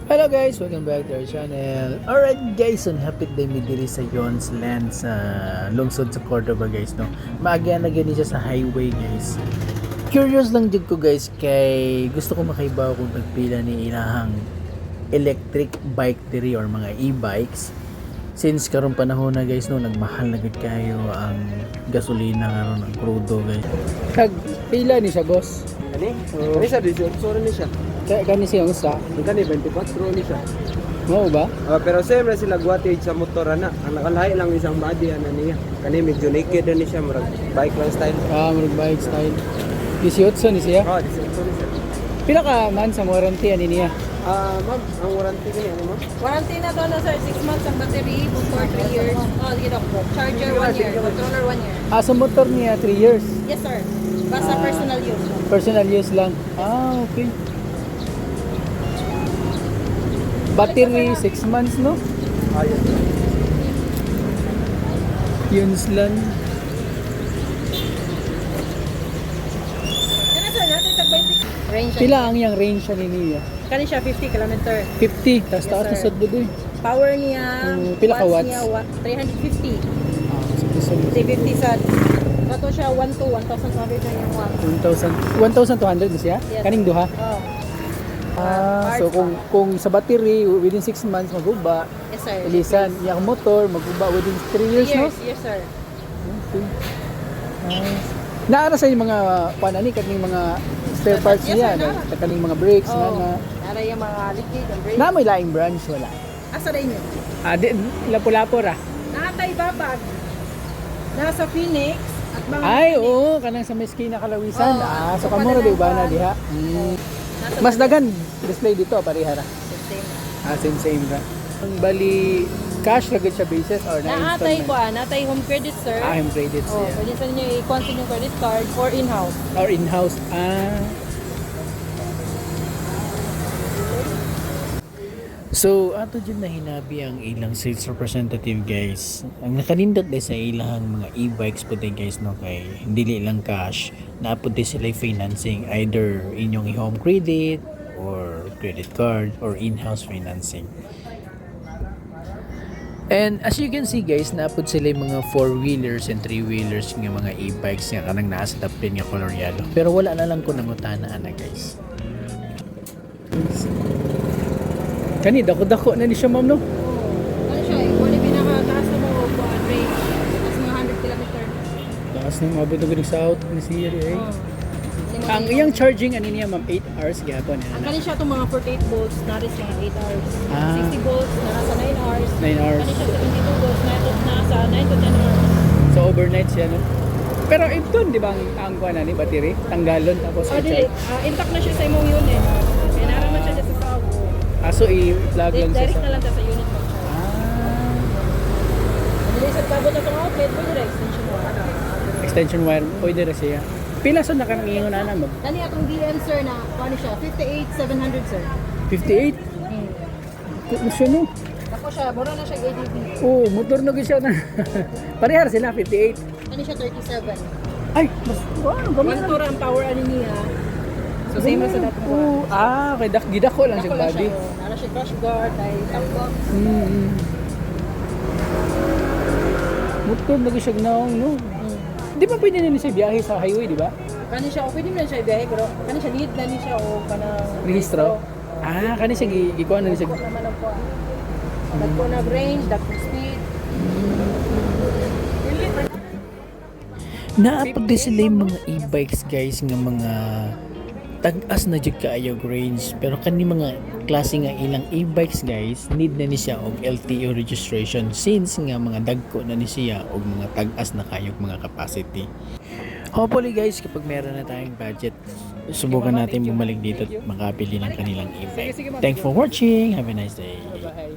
Hello guys, welcome back to our channel. Alright guys, on hapit day mi diri sa Yon's Land sa lungsod sa Cordoba guys no. Maagya na gani siya sa highway guys. Curious lang jud ko guys kay gusto ko makaibaw kung nagpila ni ilahang electric bike diri or mga e-bikes. Since karon panahon na guys no, nagmahal na gud kayo ang gasolina karon ang crudo guys. Kag pila ni siya boss? Kani? Kani sa diesel, sorry ni siya. Kaya kani siya usa. Kani 24 ni siya. Mo ba? Pero siyempre sila guwati sa motor ana. Ang nakalahi lang isang body ana niya. Kani medyo naked ni siya, murag bike lang style. Murag bike style. 18 ni siya. Oh, 18 ni siya. Pila ka man sa warranty ani niya? Ma'am, ang warranty kini ano ma'am? Warranty na to na sir, 6 months ang battery, motor 3 years. Oh, charger 1 year, controller 1 year. Sa motor niya 3 years. Yes sir. Basta personal use. Personal use lang. Okay. Battery 6 months no? Yes. Yun lang. Kaya sir, natin tag 20 range. Pila ang yang range ani niya? Kani siya 50 km. 50. Tas Yes, taas na sir. sa dudoy. Power niya, Pila ka watts? niya 350. Sige so 350 sa Bato siya 1 to 1,200 na yung watts. 1,200 na siya? Yes. Kaning duha? Oh. So kung sa battery within 6 months maguba, Yes sir. ilisan yang motor maguba within 3 years, no? Yes sir. Okay. Naara sa yung mga panani kaning mga spare parts Yes, niya, sir, no? naara. Kaning mga brakes Oh. na Nara yung mga liquid and brake. na may laing branch wala. Asa rin yun? Di lapo-lapo ra. Nakatay babag. Nasa Phoenix at mga Ay, oo, kanang sa Meskina Kalawisan. Oo, So so kamura di ba na padala diha? Nasa Mas dagan display dito pareha ra. Same. Same ra. Ang bali cash ra gud siya basis or na Naatay ko installment. natay home credit sir. Yung credit Oh, siya. pwede sa inyo i-continue yung credit card or in-house. Or in-house. So, ato dyan na hinabi ang ilang sales representative guys. Ang nakanindot din sa ilang mga e-bikes po din guys no kay dili lang cash. Naapod din sila financing either inyong home credit or credit card or in-house financing. And as you can see guys, naapod sila yung mga 4-wheelers and 3-wheelers ng mga e-bikes nga kanang naa sa tapin nga color yellow. Pero wala na lang ko nangutana na guys. Kani dako-dako na ni siya ma'am no? Ano siya eh, kung pinakataas na mo buwan range, mas mga 100 km. Taas nang mabot ng south ni Siri eh. Ang iyang charging ani niya ma'am 8 hours gyapon Ang ana. kani siya itong mga 48 volts, naris mga 8 hours. 60 Ah. volts, nasa 9 hours. 9 hours. Kani siya 72 volts, nasa 9 to 10 hours. So overnight siya no. Pero ipton di ba ang kuan ni battery? Tanggalon tapos Dili, i-charge. intact na siya sa imong unit. Kaya naraman siya sa sabo. So i-plug lang siya Direct sa. na lang siya sa unit mag-charge. Dili sa kabot na itong outlet, pwede na extension mo. Extension wire pwede ra siya. Pila sa nakangingon ana ma'am? Kani atong DN sir na, ano siya, 58,700 sir. 58. Kung siya no. Ako siya, mura na siya ADB. Oh, motor na gyud siya na. Parehas sila 58. Kani siya 37. Ay, mas wow, gamay One tour ang power ani niya. So same ra sa dapat ko. Kay gidako lang siya body. Nara siya crash guard, ay top box. Motor na gyud siya naong no. Di ba pwede na siya biyahe sa highway, di ba? Kani siya, okay din na siya ibiyahe, pero kani siya need na ni siya o kanang Rehistro? Kani siya gikuha na siya. Ako naman ang po. Dagko na range, dagko speed. Naapag din sila yung mga e-bikes guys nga mga tag-as na jud kaayo range pero kani mga klase nga ilang e-bikes guys need na ni siya og LTO registration since nga mga dagko na ni siya og mga tag-as na kayog mga capacity. Hopefully guys kapag meron na tayong budget subukan natin bumalik dito at makabili ng kanilang e-bike. Thanks for watching. Have a nice day. Bye.